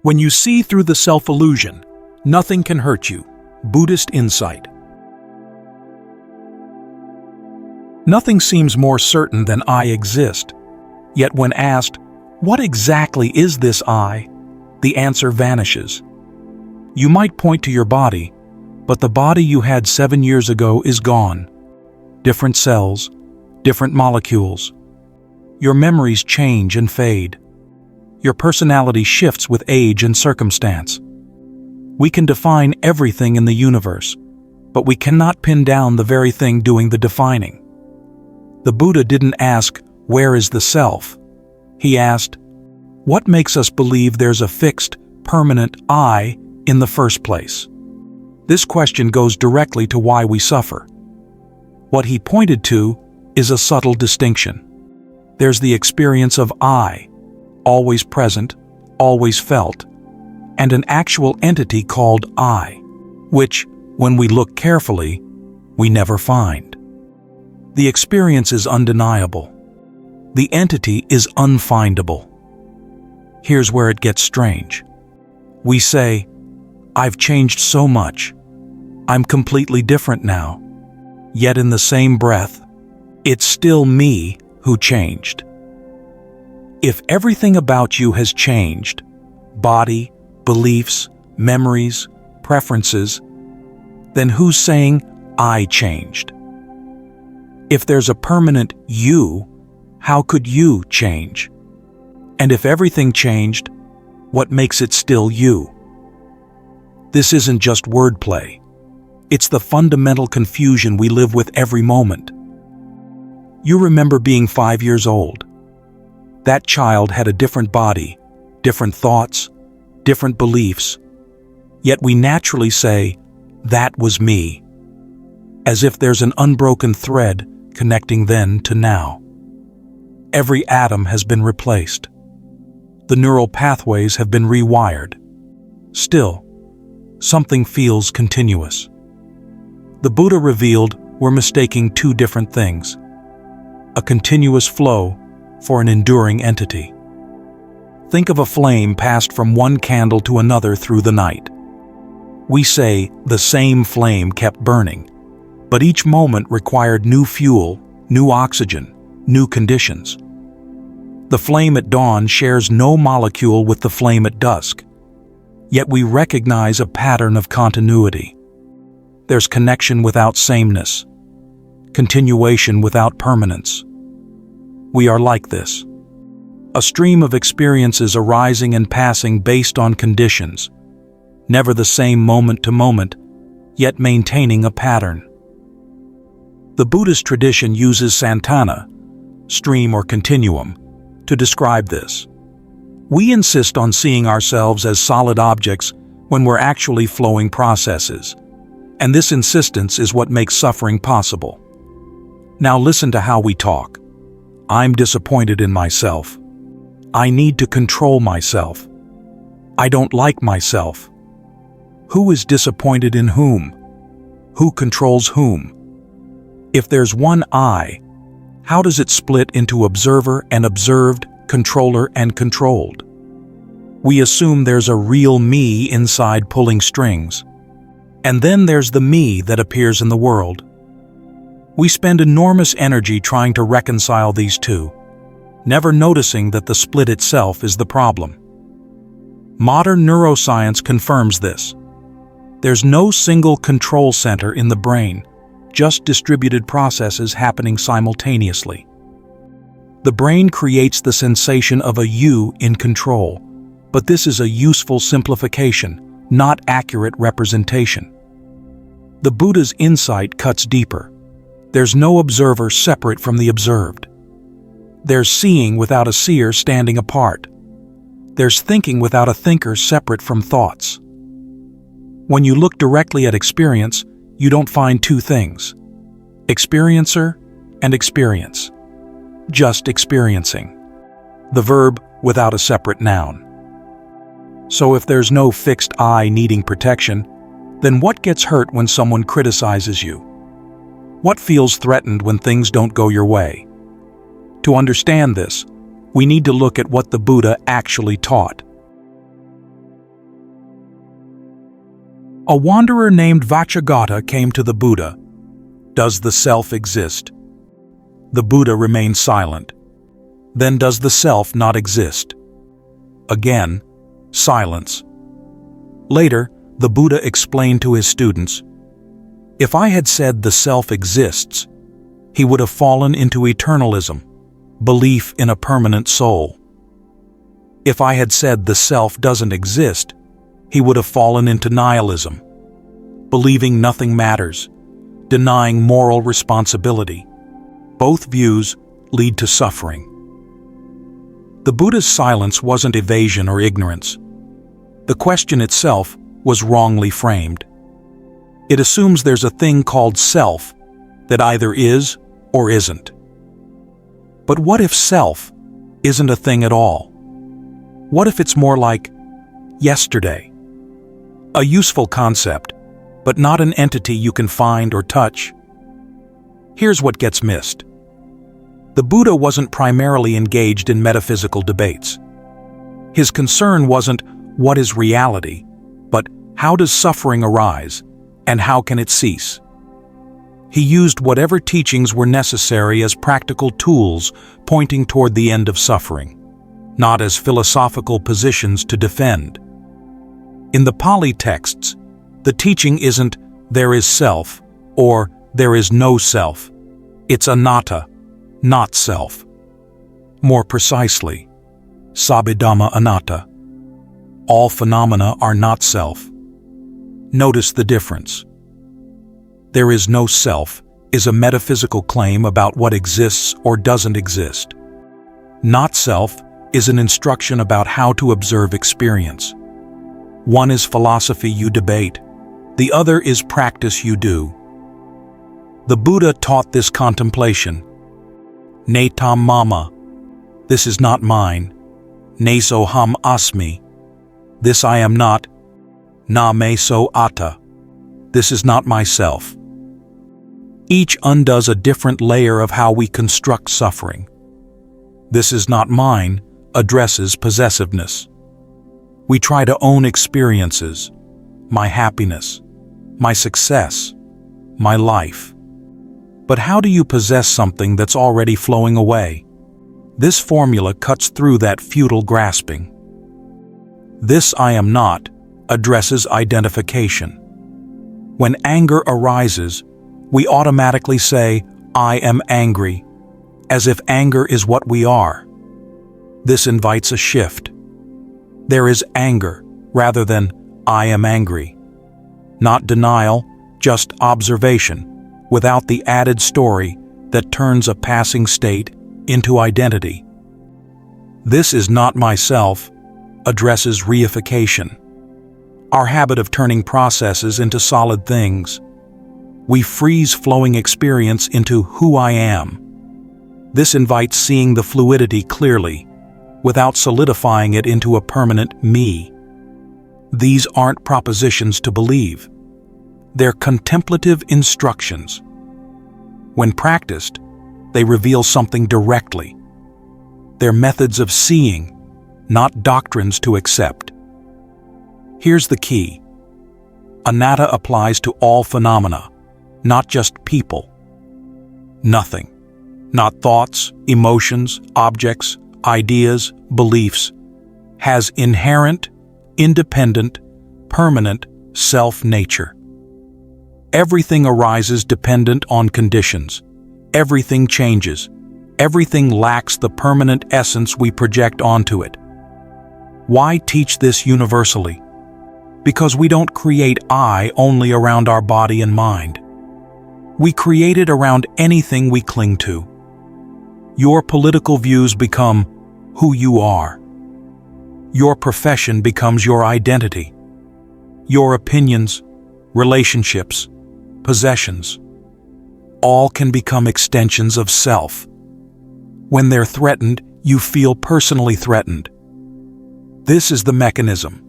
When you see through the self-illusion, nothing can hurt you. Buddhist insight. Nothing seems more certain than I exist. Yet when asked, what exactly is this I? The answer vanishes. You might point to your body, but the body you had 7 years ago is gone. Different cells, different molecules. Your memories change and fade. Your personality shifts with age and circumstance. We can define everything in the universe, but we cannot pin down the very thing doing the defining. The Buddha didn't ask, where is the self? He asked, what makes us believe there's a fixed, permanent I in the first place? This question goes directly to why we suffer. What he pointed to is a subtle distinction. There's the experience of I, always present, always felt, and an actual entity called I, which, when we look carefully, we never find. The experience is undeniable. The entity is unfindable. Here's where it gets strange. We say, I've changed so much. I'm completely different now. Yet in the same breath, it's still me who changed. If everything about you has changed, body, beliefs, memories, preferences, then who's saying, I changed? If there's a permanent you, how could you change? And if everything changed, what makes it still you? This isn't just wordplay. It's the fundamental confusion we live with every moment. You remember being 5 years old. That child had a different body, different thoughts, different beliefs, yet we naturally say, that was me, as if there's an unbroken thread connecting then to now. Every atom has been replaced. The neural pathways have been rewired. Still, something feels continuous. The Buddha revealed we're mistaking two different things: a continuous flow for an enduring entity. Think of a flame passed from one candle to another through the night. We say the same flame kept burning, but each moment required new fuel, new oxygen, new conditions. The flame at dawn shares no molecule with the flame at dusk, yet we recognize a pattern of continuity. There's connection without sameness, continuation without permanence. We are like this. A stream of experiences arising and passing based on conditions, never the same moment to moment, yet maintaining a pattern. The Buddhist tradition uses santana, stream or continuum, to describe this. We insist on seeing ourselves as solid objects when we're actually flowing processes, and this insistence is what makes suffering possible. Now listen to how we talk. I'm disappointed in myself. I need to control myself. I don't like myself. Who is disappointed in whom? Who controls whom? If there's one I, how does it split into observer and observed, controller and controlled? We assume there's a real me inside pulling strings. And then there's the me that appears in the world. We spend enormous energy trying to reconcile these two, never noticing that the split itself is the problem. Modern neuroscience confirms this. There's no single control center in the brain, just distributed processes happening simultaneously. The brain creates the sensation of a you in control, but this is a useful simplification, not accurate representation. The Buddha's insight cuts deeper. There's no observer separate from the observed. There's seeing without a seer standing apart. There's thinking without a thinker separate from thoughts. When you look directly at experience, you don't find two things: experiencer and experience. Just experiencing. The verb without a separate noun. So if there's no fixed I needing protection, then what gets hurt when someone criticizes you? What feels threatened when things don't go your way? To understand this, we need to look at what the Buddha actually taught. A wanderer named 𝐂𝐡𝐚𝐧𝐬𝐞 came to the Buddha. Does the self exist? The Buddha remained silent. Then does the self not exist? Again, silence. Later, the Buddha explained to his students, if I had said the self exists, he would have fallen into eternalism, belief in a permanent soul. If I had said the self doesn't exist, he would have fallen into nihilism, believing nothing matters, denying moral responsibility. Both views lead to suffering. The Buddha's silence wasn't evasion or ignorance. The question itself was wrongly framed. It assumes there's a thing called self that either is or isn't. But what if self isn't a thing at all? What if it's more like yesterday? A useful concept, but not an entity you can find or touch. Here's what gets missed. The Buddha wasn't primarily engaged in metaphysical debates. His concern wasn't what is reality, but how does suffering arise, and how can it cease? He used whatever teachings were necessary as practical tools pointing toward the end of suffering, not as philosophical positions to defend. In the Pali texts, the teaching isn't there is self or there is no self. It's anatta, not self. More precisely, sabhidhamma anatta. All phenomena are not self. Notice the difference. There is no self is a metaphysical claim about what exists or doesn't exist. Not self is an instruction about how to observe experience. One is philosophy you debate, the other is practice you do. The Buddha taught this contemplation. Netam mama, this is not mine. Nesoham asmi, this I am not. Na me so atta, this is not myself. Each undoes a different layer of how we construct suffering. This is not mine addresses possessiveness. We try to own experiences, my happiness, my success, my life. But how do you possess something that's already flowing away? This formula cuts through that futile grasping. This I am not addresses identification. When anger arises, we automatically say, I am angry, as if anger is what we are. This invites a shift. There is anger rather than I am angry. Not denial, just observation, without the added story that turns a passing state into identity. This is not myself addresses reification. Our habit of turning processes into solid things. We freeze flowing experience into who I am. This invites seeing the fluidity clearly, without solidifying it into a permanent me. These aren't propositions to believe. They're contemplative instructions. When practiced, they reveal something directly. They're methods of seeing, not doctrines to accept. Here's the key. Anatta applies to all phenomena, not just people. Nothing, not thoughts, emotions, objects, ideas, beliefs, has inherent, independent, permanent self-nature. Everything arises dependent on conditions. Everything changes. Everything lacks the permanent essence we project onto it. Why teach this universally? Because we don't create I only around our body and mind. We create it around anything we cling to. Your political views become who you are. Your profession becomes your identity. Your opinions, relationships, possessions, all can become extensions of self. When they're threatened, you feel personally threatened. This is the mechanism.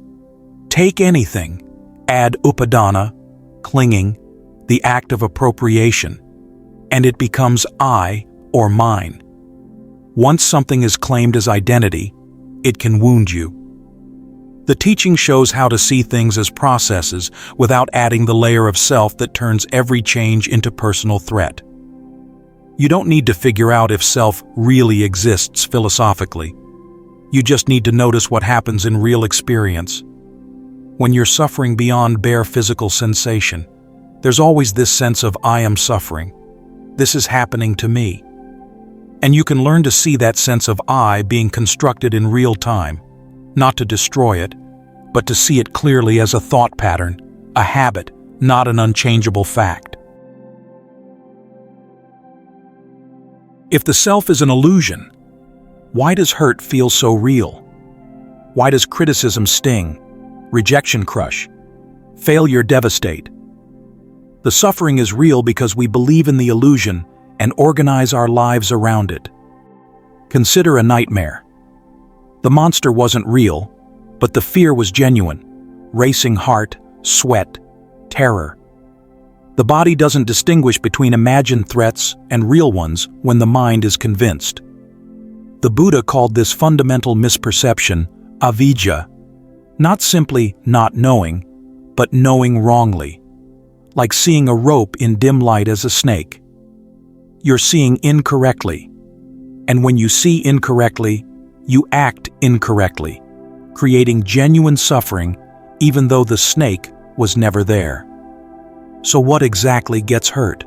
Take anything, add upadana, clinging, the act of appropriation, and it becomes I or mine. Once something is claimed as identity, it can wound you. The teaching shows how to see things as processes without adding the layer of self that turns every change into personal threat. You don't need to figure out if self really exists philosophically. You just need to notice what happens in real experience. When you're suffering beyond bare physical sensation, there's always this sense of I am suffering. This is happening to me. And you can learn to see that sense of I being constructed in real time, not to destroy it, but to see it clearly as a thought pattern, a habit, not an unchangeable fact. If the self is an illusion, why does hurt feel so real? Why does criticism sting, rejection crush, failure devastate? The suffering is real because we believe in the illusion and organize our lives around it. Consider a nightmare. The monster wasn't real, but the fear was genuine. Racing heart, sweat, terror. The body doesn't distinguish between imagined threats and real ones when the mind is convinced. The Buddha called this fundamental misperception avijja, not simply not knowing, but knowing wrongly, like seeing a rope in dim light as a snake. You're seeing incorrectly, and when you see incorrectly, you act incorrectly, creating genuine suffering even though the snake was never there. So what exactly gets hurt?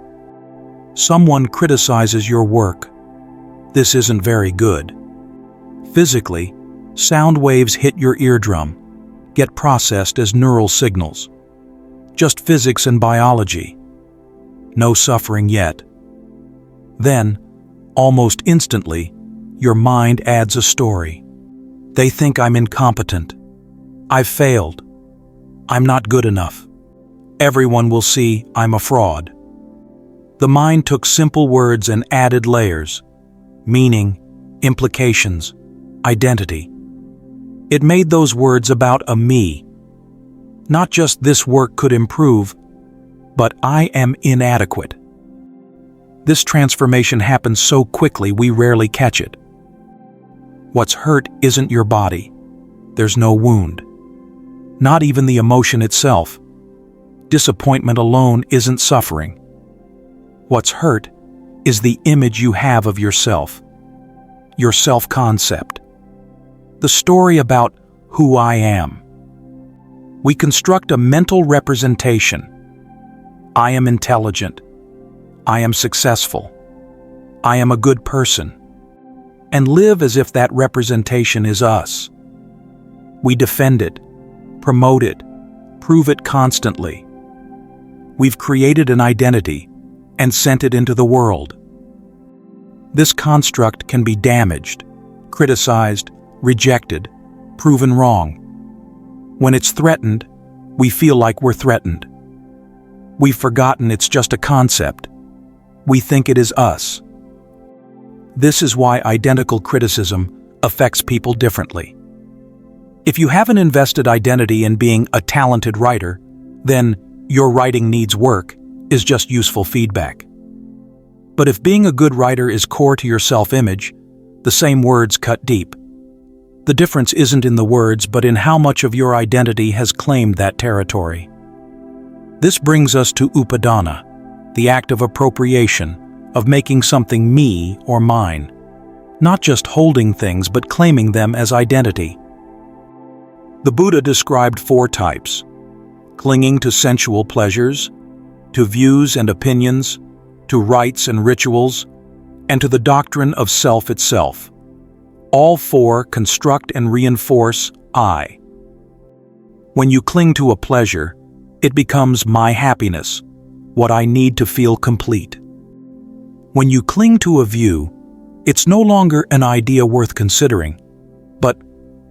Someone criticizes your work. This isn't very good. Physically, sound waves hit your eardrum, get processed as neural signals. Just physics and biology. No suffering yet. Then, almost instantly, your mind adds a story. They think I'm incompetent. I've failed. I'm not good enough. Everyone will see I'm a fraud. The mind took simple words and added layers, meaning, implications, identity. It made those words about a me. Not just this work could improve, but I am inadequate. This transformation happens so quickly we rarely catch it. What's hurt isn't your body. There's no wound. Not even the emotion itself. Disappointment alone isn't suffering. What's hurt is the image you have of yourself, your self-concept, the story about who I am. We construct a mental representation. I am intelligent. I am successful. I am a good person. And live as if that representation is us. We defend it, promote it, prove it constantly. We've created an identity and sent it into the world. This construct can be damaged, criticized, rejected, proven wrong. When it's threatened, we feel like we're threatened. We've forgotten it's just a concept. We think it is us. This is why identical criticism affects people differently. If you haven't invested identity in being a talented writer, then your writing needs work is just useful feedback. But if being a good writer is core to your self-image, the same words cut deep. The difference isn't in the words, but in how much of your identity has claimed that territory. This brings us to upadana, the act of appropriation, of making something me or mine. Not just holding things, but claiming them as identity. The Buddha described 4 types: clinging to sensual pleasures, to views and opinions, to rites and rituals, and to the doctrine of self itself. All 4 construct and reinforce I. When you cling to a pleasure, it becomes my happiness, what I need to feel complete. When you cling to a view, it's no longer an idea worth considering, but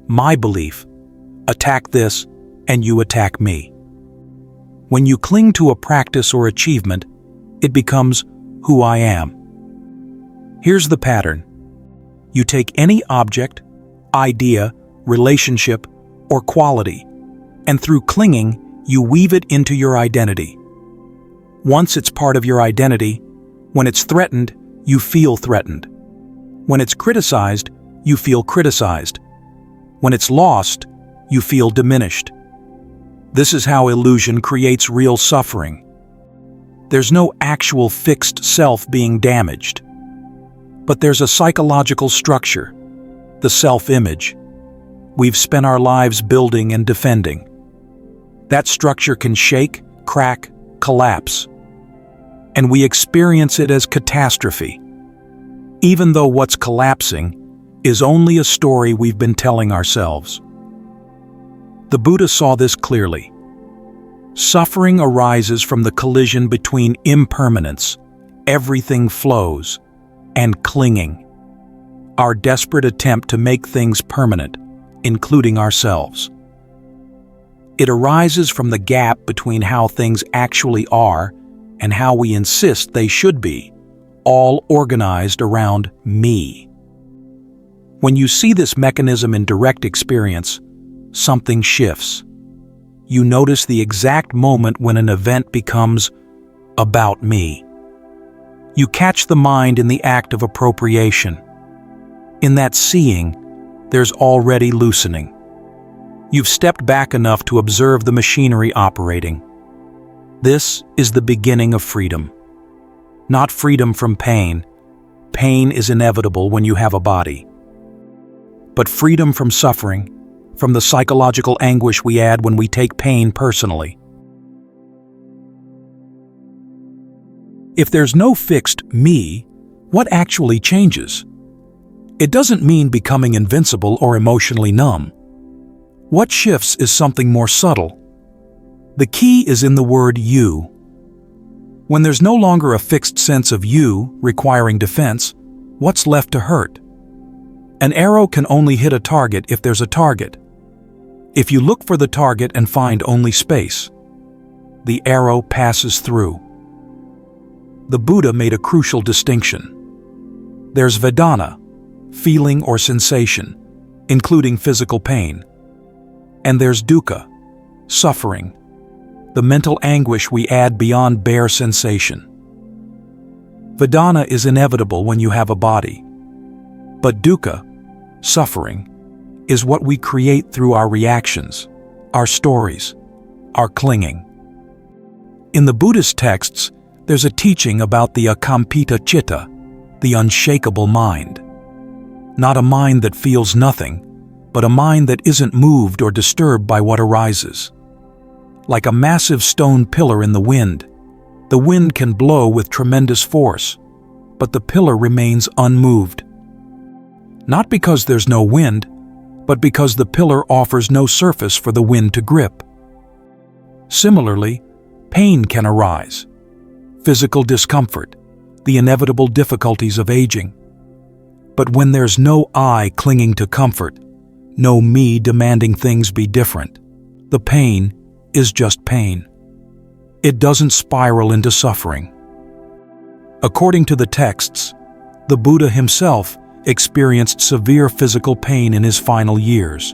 my belief. Attack this, and you attack me. When you cling to a practice or achievement, it becomes who I am. Here's the pattern. You take any object, idea, relationship, or quality, and through clinging, you weave it into your identity. Once it's part of your identity, when it's threatened, you feel threatened. When it's criticized, you feel criticized. When it's lost, you feel diminished. This is how illusion creates real suffering. There's no actual fixed self being damaged. But there's a psychological structure, the self-image, we've spent our lives building and defending. That structure can shake, crack, collapse. And we experience it as catastrophe, even though what's collapsing is only a story we've been telling ourselves. The Buddha saw this clearly. Suffering arises from the collision between impermanence, everything flows, and clinging, our desperate attempt to make things permanent, including ourselves. It arises from the gap between how things actually are and how we insist they should be, all organized around me. When you see this mechanism in direct experience, something shifts. You notice the exact moment when an event becomes about me. You catch the mind in the act of appropriation. In that seeing, there's already loosening. You've stepped back enough to observe the machinery operating. This is the beginning of freedom. Not freedom from pain. Pain is inevitable when you have a body. But freedom from suffering, from the psychological anguish we add when we take pain personally. If there's no fixed me, what actually changes? It doesn't mean becoming invincible or emotionally numb. What shifts is something more subtle. The key is in the word you. When there's no longer a fixed sense of you requiring defense, what's left to hurt? An arrow can only hit a target if there's a target. If you look for the target and find only space, the arrow passes through. The Buddha made a crucial distinction. There's Vedana, feeling or sensation, including physical pain. And there's dukkha, suffering, the mental anguish we add beyond bare sensation. Vedana is inevitable when you have a body. But dukkha, suffering, is what we create through our reactions, our stories, our clinging. In the Buddhist texts, there's a teaching about the akampita citta, the unshakable mind. Not a mind that feels nothing, but a mind that isn't moved or disturbed by what arises. Like a massive stone pillar in the wind can blow with tremendous force, but the pillar remains unmoved. Not because there's no wind, but because the pillar offers no surface for the wind to grip. Similarly, pain can arise. Physical discomfort, the inevitable difficulties of aging. But when there's no I clinging to comfort, no me demanding things be different, the pain is just pain. It doesn't spiral into suffering. According to the texts, the Buddha himself experienced severe physical pain in his final years.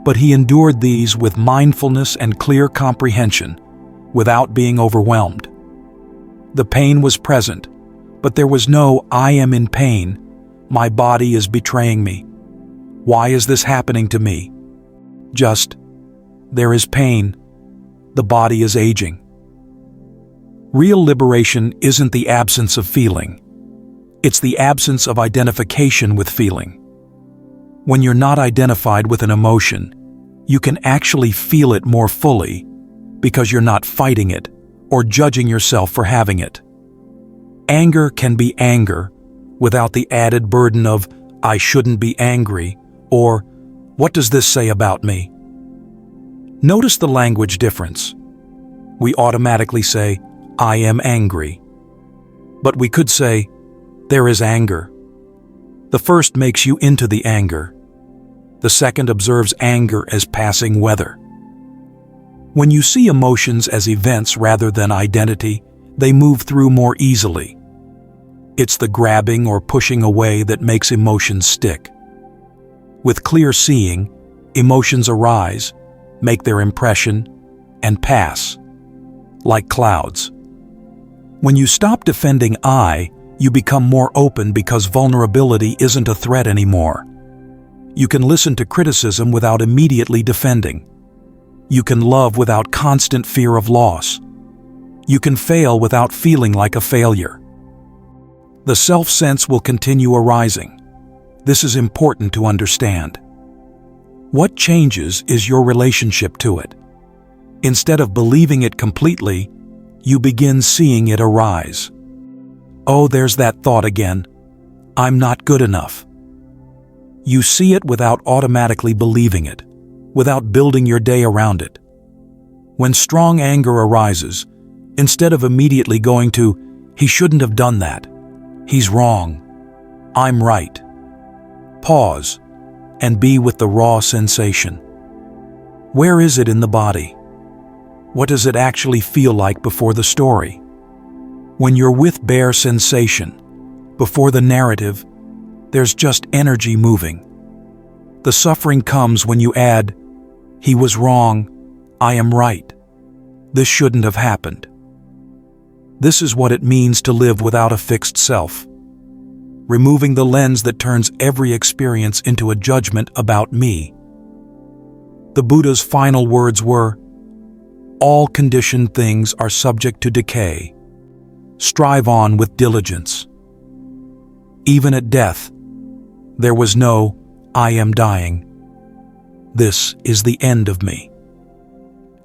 But he endured these with mindfulness and clear comprehension, without being overwhelmed. The pain was present, but there was no I am in pain, my body is betraying me. Why is this happening to me? Just, there is pain, the body is aging. Real liberation isn't the absence of feeling. It's the absence of identification with feeling. When you're not identified with an emotion, you can actually feel it more fully because you're not fighting it or judging yourself for having it. Anger can be anger without the added burden of I shouldn't be angry or what does this say about me? Notice the language difference. We automatically say I am angry. But we could say there is anger. The first makes you into the anger. The second observes anger as passing weather. When you see emotions as events rather than identity, they move through more easily. It's the grabbing or pushing away that makes emotions stick. With clear seeing, emotions arise, make their impression, and pass, like clouds. When you stop defending I, you become more open because vulnerability isn't a threat anymore. You can listen to criticism without immediately defending. You can love without constant fear of loss. You can fail without feeling like a failure. The self-sense will continue arising. This is important to understand. What changes is your relationship to it. Instead of believing it completely, you begin seeing it arise. Oh, there's that thought again. I'm not good enough. You see it without automatically believing it, without building your day around it. When strong anger arises, instead of immediately going to, "He shouldn't have done that. He's wrong. I'm right." Pause and be with the raw sensation. Where is it in the body? What does it actually feel like before the story? When you're with bare sensation, before the narrative, there's just energy moving. The suffering comes when you add, "He was wrong, I am right. This shouldn't have happened." This is what it means to live without a fixed self. Removing the lens that turns every experience into a judgment about me. The Buddha's final words were, "All conditioned things are subject to decay. Strive on with diligence." Even at death, there was no, "I am dying. This is the end of me."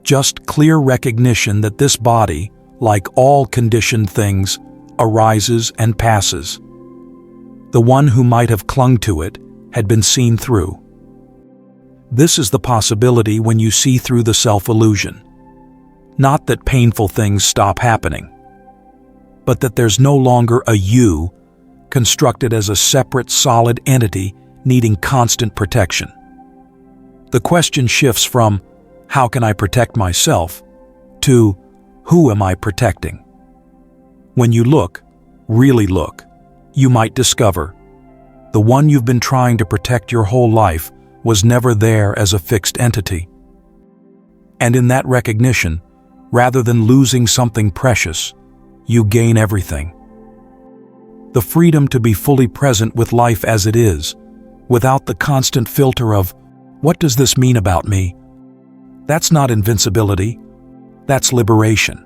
Just clear recognition that this body, like all conditioned things, arises and passes. The one who might have clung to it had been seen through. This is the possibility when you see through the self-illusion. Not that painful things stop happening, but that there's no longer a you constructed as a separate, solid entity needing constant protection. The question shifts from, "How can I protect myself?" to, "Who am I protecting?" When you look, really look, you might discover the one you've been trying to protect your whole life was never there as a fixed entity. And in that recognition, rather than losing something precious, you gain everything. The freedom to be fully present with life as it is, without the constant filter of, "What does this mean about me?" That's not invincibility, that's liberation.